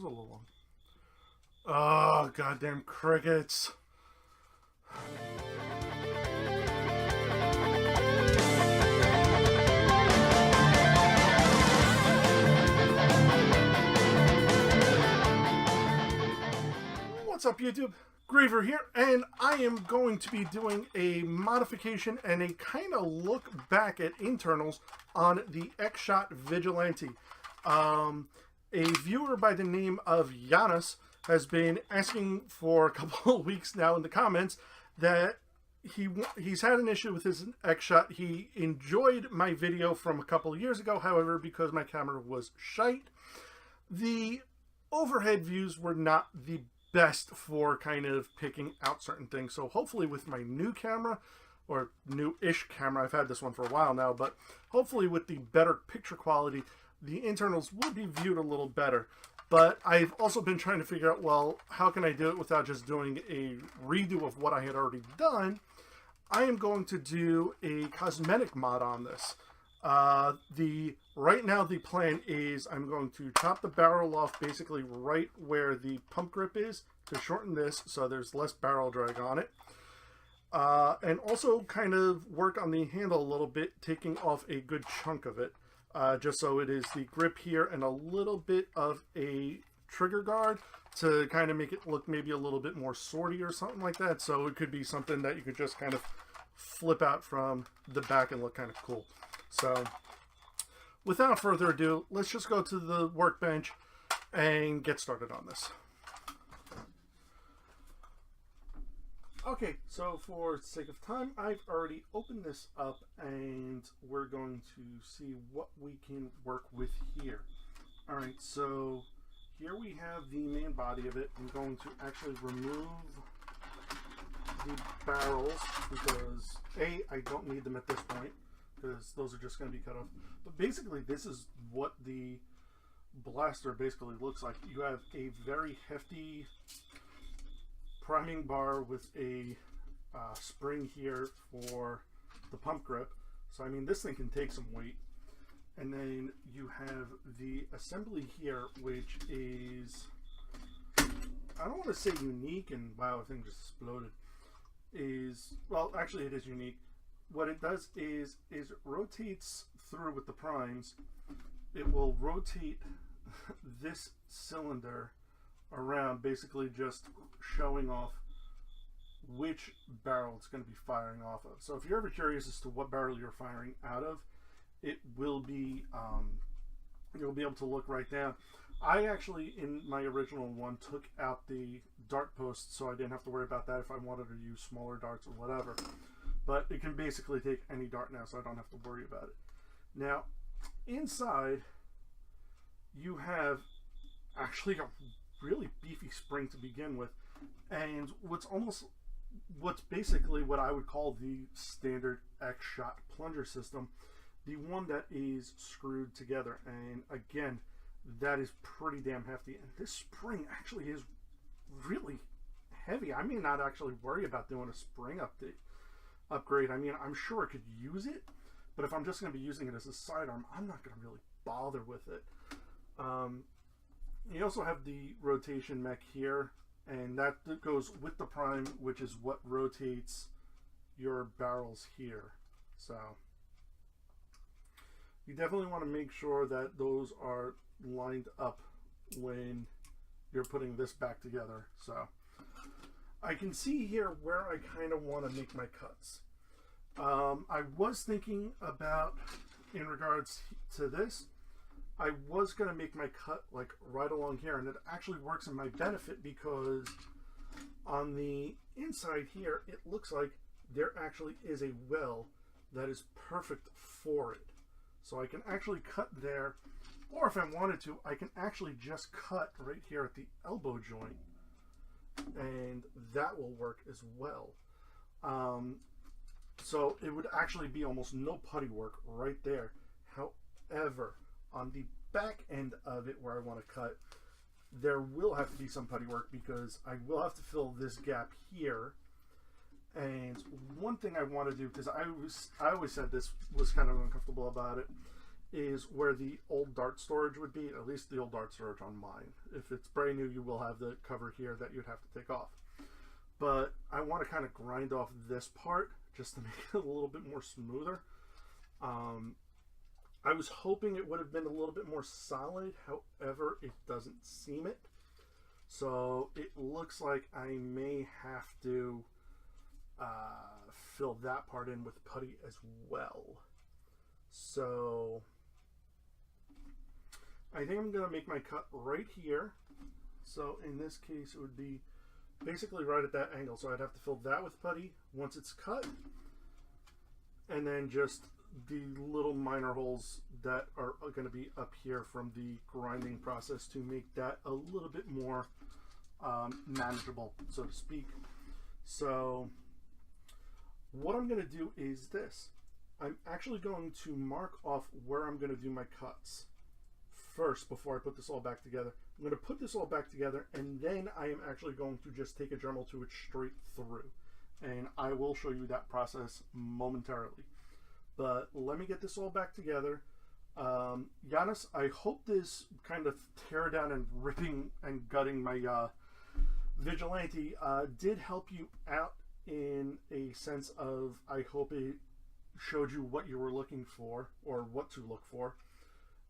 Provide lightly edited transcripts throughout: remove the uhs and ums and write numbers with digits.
a little long. Oh, goddamn crickets. What's up, YouTube? Griever here, and I am going to be doing a modification and a kind of look back at internals on the X-Shot Vigilante. A viewer by the name of Giannis has been asking for a couple of weeks now in the comments that he's had an issue with his X-Shot. He enjoyed my video from a couple of years ago, however, because my camera was shite, the overhead views were not the best for kind of picking out certain things. So hopefully with my new camera, or new-ish camera, I've had this one for a while now, but hopefully with the better picture quality, the internals will be viewed a little better. But I've also been trying to figure out, well, how can I do it without just doing a redo of what I had already done? I am going to do a cosmetic mod on this. Right now the plan is I'm going to chop the barrel off basically right where the pump grip is to shorten this so there's less barrel drag on it. And also kind of work on the handle a little bit, taking off a good chunk of it. Just so it is the grip here and a little bit of a trigger guard to kind of make it look maybe a little bit more swordy or something like that. So it could be something that you could just kind of flip out from the back and look kind of cool. So without further ado, let's just go to the workbench and get started on this. Okay, so for sake of time, I've already opened this up and we're going to see what we can work with here. Alright, so here we have the main body of it. I'm going to actually remove the barrels because A, I don't need them at this point because those are just going to be cut off. But basically this is what the blaster basically looks like. You have a very hefty priming bar with a spring here for the pump grip. So I mean this thing can take some weight. And then you have the assembly here, which is, I don't want to say unique, and wow, the thing just exploded. Well, actually it is unique. What it does is it rotates through with the primes. It will rotate this cylinder around, basically just showing off which barrel it's going to be firing off of. So if you're ever curious as to what barrel you're firing out of, it will be, you'll be able to look right down. I actually, in my original one, took out the dart post so I didn't have to worry about that if I wanted to use smaller darts or whatever. But it can basically take any dart now, so I don't have to worry about it. Now, inside, you have actually a really beefy spring to begin with, and what's basically what I would call the standard X-Shot plunger system, the one that is screwed together. And again, that is pretty damn hefty, and this spring actually is really heavy. I may not actually worry about doing a spring upgrade. I mean, I'm sure I could use it, but if I'm just going to be using it as a sidearm, I'm not going to really bother with it. You also have the rotation mech here, and that goes with the prime, which is what rotates your barrels here. So you definitely want to make sure that those are lined up when you're putting this back together. So I can see here where I kind of want to make my cuts. I was thinking about, in regards to this, I was going to make my cut like right along here, and it actually works in my benefit because on the inside here it looks like there actually is a well that is perfect for it. So I can actually cut there, or if I wanted to, I can actually just cut right here at the elbow joint, and that will work as well. So it would actually be almost no putty work right there. However, on the back end of it where I want to cut, there will have to be some putty work because I will have to fill this gap here. And one thing I want to do, because I always said this was kind of uncomfortable about it, is where the old dart storage would be, at least the old dart storage on mine. If it's brand new, you will have the cover here that you'd have to take off. But I want to kind of grind off this part just to make it a little bit more smoother. I was hoping it would have been a little bit more solid, however, it doesn't seem it. So it looks like I may have to fill that part in with putty as well. So I think I'm going to make my cut right here. So in this case, it would be basically right at that angle. So I'd have to fill that with putty once it's cut. And then just the little minor holes that are going to be up here from the grinding process to make that a little bit more manageable, so to speak. So what I'm going to do is this. I'm actually going to mark off where I'm going to do my cuts first before I put this all back together. I'm going to put this all back together, and then I am actually going to just take a Dremel to it straight through. And I will show you that process momentarily. But let me get this all back together. Giannis, I hope this kind of tear down and ripping and gutting my Vigilante did help you out in a sense of, I hope it showed you what you were looking for or what to look for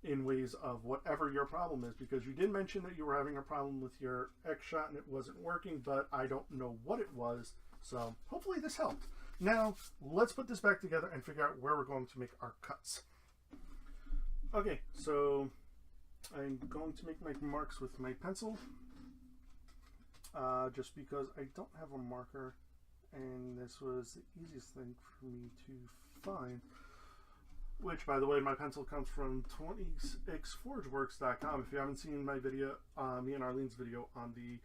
in ways of whatever your problem is, because you did mention that you were having a problem with your X-Shot and it wasn't working, but I don't know what it was. So hopefully this helped. Now let's put this back together and figure out where we're going to make our cuts. Okay, so I'm going to make my marks with my pencil, just because I don't have a marker, and this was the easiest thing for me to find. Which, by the way, my pencil comes from 20xforgeworks.com. If you haven't seen my video, me and Arlene's video on the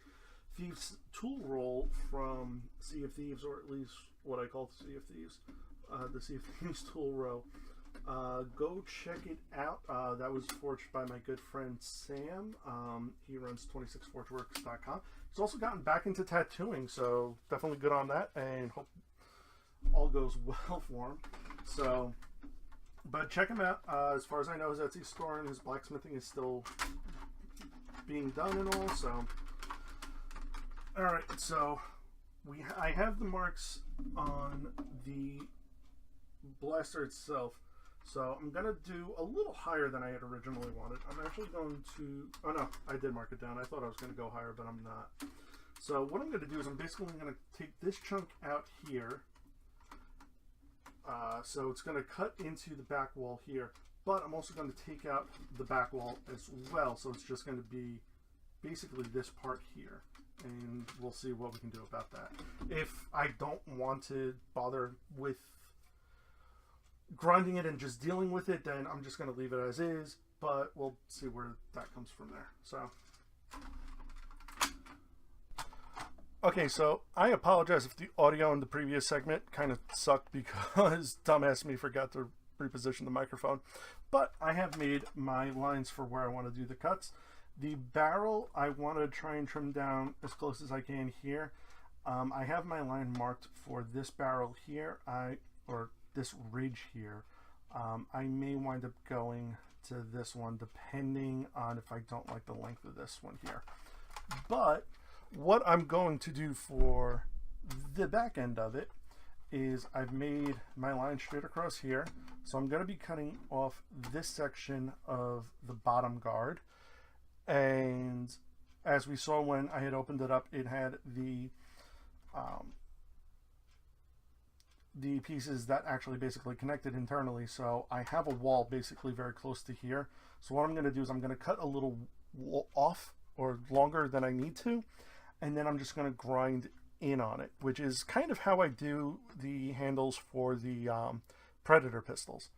Thieves tool roll from Sea of Thieves, or at least what I call the Sea of Thieves, the Sea of Thieves tool row, go check it out. That was forged by my good friend Sam. He runs 26forgeworks.com. He's also gotten back into tattooing, so definitely good on that, and hope all goes well for him. So, but check him out. As far as I know, his Etsy store and his blacksmithing is still being done and all. So, all right. So I have the marks on the blaster itself. So I'm going to do a little higher than I had originally wanted. I'm actually going to, oh no, I did mark it down. I thought I was going to go higher, but I'm not. So what I'm going to do is I'm basically going to take this chunk out here. So it's going to cut into the back wall here, but I'm also going to take out the back wall as well. So it's just going to be basically this part here, and we'll see what we can do about that. If I don't want to bother with grinding it and just dealing with it, then I'm just going to leave it as is, but we'll see where that comes from there. So okay, so I apologize if the audio in the previous segment kind of sucked because dumbass me forgot to reposition the microphone, but I have made my lines for where I want to do the cuts. The barrel I want to try and trim down as close as I can here. I have my line marked for this barrel here, or this ridge here. I may wind up going to this one depending on if I don't like the length of this one here. But what I'm going to do for the back end of it is I've made my line straight across here. So I'm going to be cutting off this section of the bottom guard. And as we saw when I had opened it up, it had the pieces that actually basically connected internally. So I have a wall basically very close to here. So what I'm going to do is I'm going to cut a little off or longer than I need to, and then I'm just going to grind in on it, which is kind of how I do the handles for the Predator pistols.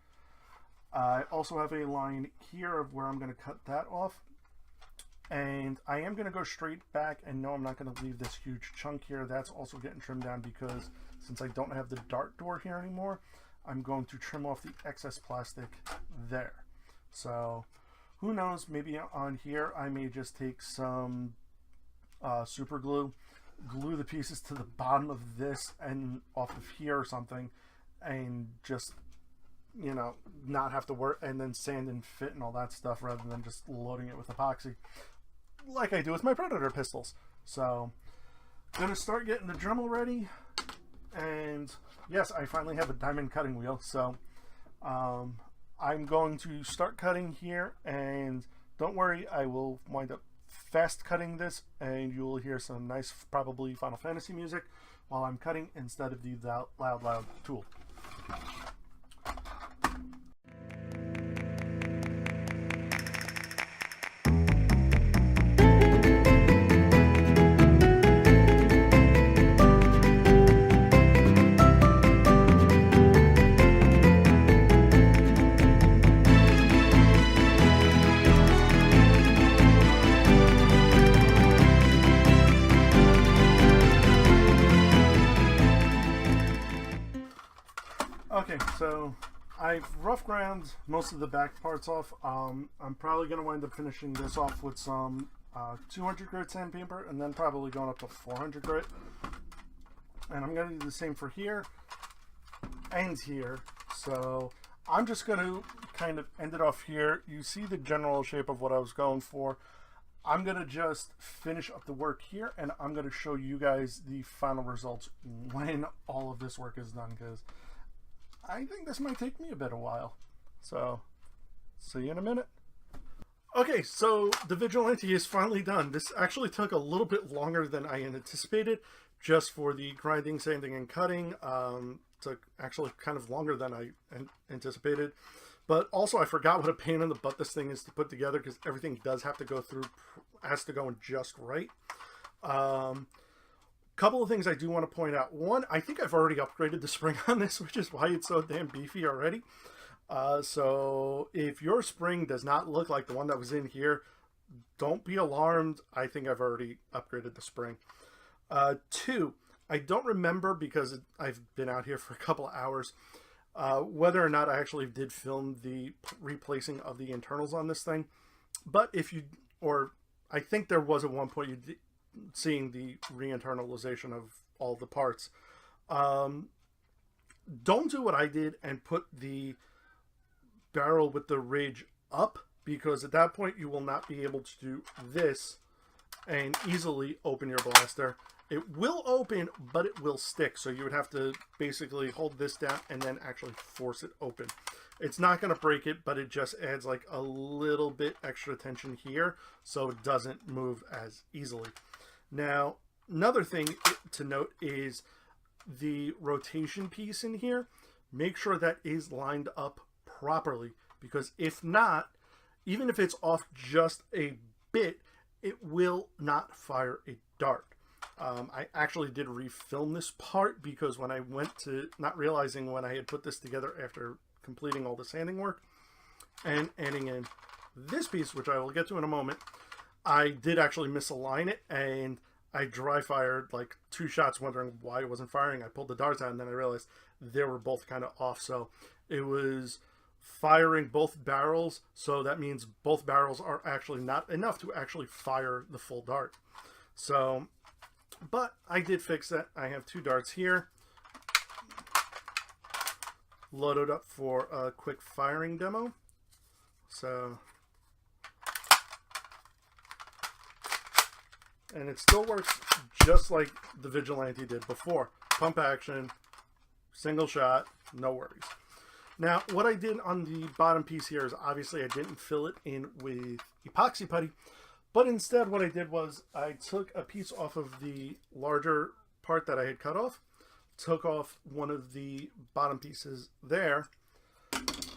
I also have a line here of where I'm going to cut that off, and I am going to go straight back, and no, I'm not going to leave this huge chunk here. That's also getting trimmed down because since I don't have the dart door here anymore, I'm going to trim off the excess plastic there. So who knows, maybe on here I may just take some super glue, glue the pieces to the bottom of this and off of here or something, and just you know, not have to work and then sand and fit and all that stuff rather than just loading it with epoxy like I do with my Predator pistols. So gonna start getting the Dremel ready, and yes, I finally have a diamond cutting wheel, so I'm going to start cutting here, and don't worry, I will wind up fast cutting this and you will hear some nice, probably Final Fantasy music while I'm cutting instead of the loud tool. Okay, so I've rough ground most of the back parts off. I'm probably going to wind up finishing this off with some 200 grit sandpaper and then probably going up to 400 grit. And I'm going to do the same for here and here. So I'm just going to kind of end it off here. You see the general shape of what I was going for. I'm going to just finish up the work here, and I'm going to show you guys the final results when all of this work is done, because I think this might take me a bit of a while. So, see you in a minute. Okay, so the Vigilante is finally done. This actually took a little bit longer than I anticipated, just for the grinding, sanding, and cutting. Took actually kind of longer than I anticipated. But also, I forgot what a pain in the butt this thing is to put together, because everything does have to go through, has to go in just right. Couple of things I do want to point out. One, I think I've already upgraded the spring on this, which is why it's so damn beefy already. So if your spring does not look like the one that was in here, don't be alarmed. I think I've already upgraded the spring. Two, I don't remember, because I've been out here for a couple of hours, whether or not I actually did film the replacing of the internals on this thing. But if you, or I think there was at one point you did, seeing the re-internalization of all the parts. Don't do what I did and put the barrel with the ridge up, because at that point you will not be able to do this and easily open your blaster. It will open, but it will stick, so you would have to basically hold this down and then actually force it open. It's not going to break it, but it just adds like a little bit extra tension here, so it doesn't move as easily. Now, another thing to note is the rotation piece in here. Make sure that is lined up properly, because if not, even if it's off just a bit, it will not fire a dart. I actually did refilm this part, because when I went to, not realizing when I had put this together after completing all the sanding work and adding in this piece, which I will get to in a moment, I did actually misalign it, and I dry fired like 2 shots wondering why it wasn't firing. I pulled the darts out, and then I realized they were both kind of off. So it was firing both barrels, so that means both barrels are actually not enough to actually fire the full dart. So, but I did fix that. I have 2 darts here loaded up for a quick firing demo. So, and it still works just like the Vigilante did before. Pump action, single shot, no worries. Now, what I did on the bottom piece here is obviously I didn't fill it in with epoxy putty, but instead what I did was I took a piece off of the larger part that I had cut off, took off one of the bottom pieces there,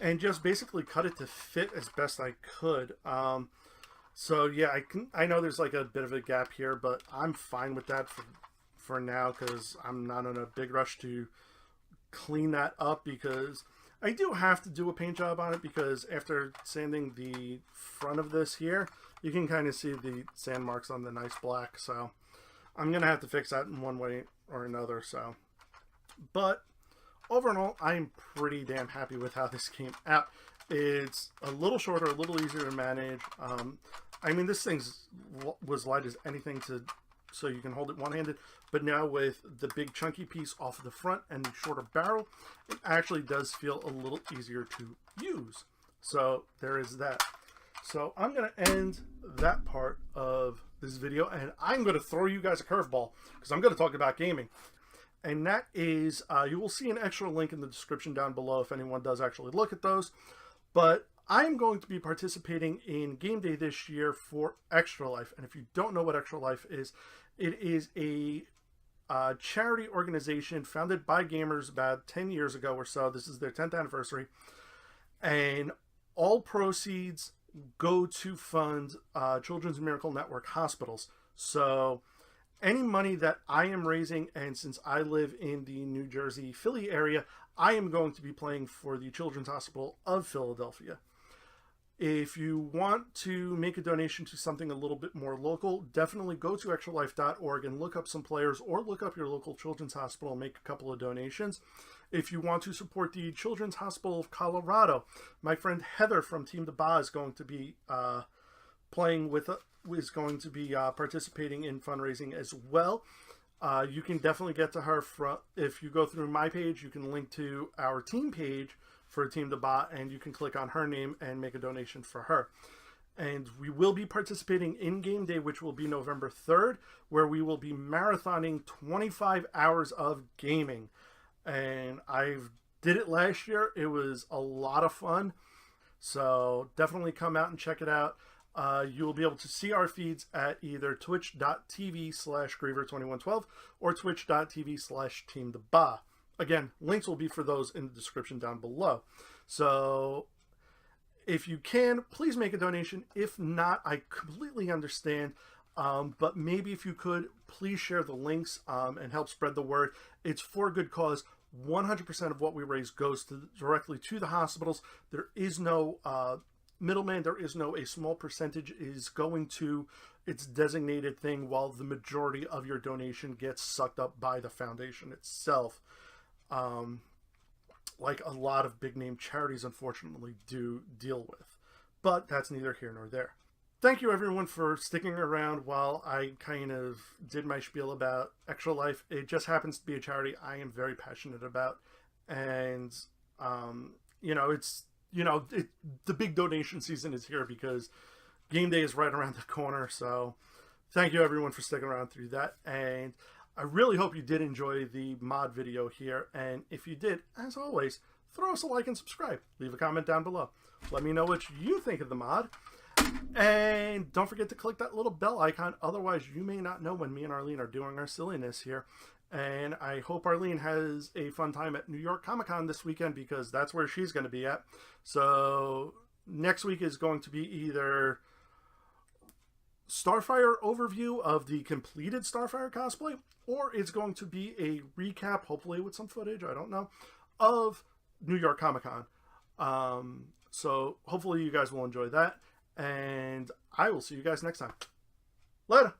and just basically cut it to fit as best I could. So yeah, I know there's like a bit of a gap here, but I'm fine with that for now, because I'm not in a big rush to clean that up, because I do have to do a paint job on it, because after sanding the front of this here, you can kind of see the sand marks on the nice black. So I'm gonna have to fix that in one way or another. So, but overall, I'm pretty damn happy with how this came out. It's a little shorter, a little easier to manage. I mean, this thing's was light as anything to so you can hold it one-handed, but now with the big chunky piece off of the front and the shorter barrel, it actually does feel a little easier to use. So there is that. So I'm going to end that part of this video, and I'm going to throw you guys a curveball because I'm going to talk about gaming. And that is, you will see an extra link in the description down below if anyone does actually look at those. But I'm going to be participating in Game Day this year for Extra Life. And if you don't know what Extra Life is, it is a charity organization founded by gamers about 10 years ago or so. This is their 10th anniversary. And all proceeds go to fund Children's Miracle Network hospitals. So any money that I am raising, and since I live in the New Jersey, Philly area, I am going to be playing for the Children's Hospital of Philadelphia. If you want to make a donation to something a little bit more local, definitely go to extralife.org and look up some players, or look up your local children's hospital and make a couple of donations. If you want to support the Children's Hospital of Colorado, my friend Heather from Team DBAH is going to be participating in fundraising as well. You can definitely get to her if you go through my page. You can link to our team page for Team DBAH, and you can click on her name and make a donation for her. And we will be participating in Game Day, which will be November 3rd, where we will be marathoning 25 hours of gaming. And I did it last year. It was a lot of fun. So definitely come out and check it out. You will be able to see our feeds at either twitch.tv/Griever2112 or twitch.tv/TeamDBAH. Again, links will be for those in the description down below. So if you can, please make a donation. If not, I completely understand. But maybe if you could, please share the links and help spread the word. It's for a good cause. 100% of what we raise goes directly to the hospitals. There is no middleman. There is no, a small percentage is going to its designated thing, while the majority of your donation gets sucked up by the foundation itself. Like a lot of big name charities unfortunately do deal with. But that's neither here nor there. Thank you everyone for sticking around while I kind of did my spiel about Extra Life. It just happens to be a charity I am very passionate about. And, the big donation season is here because Game Day is right around the corner. So thank you everyone for sticking around through that. And I really hope you did enjoy the mod video here. And if you did, as always, throw us a like and subscribe. Leave a comment down below. Let me know what you think of the mod. And don't forget to click that little bell icon. Otherwise, you may not know when me and Arlene are doing our silliness here. And I hope Arlene has a fun time at New York Comic Con this weekend, because that's where she's going to be at. So next week is going to be either Starfire overview of the completed Starfire cosplay, or it's going to be a recap, hopefully with some footage, I don't know, of New York Comic Con. So hopefully you guys will enjoy that. And I will see you guys next time. Later.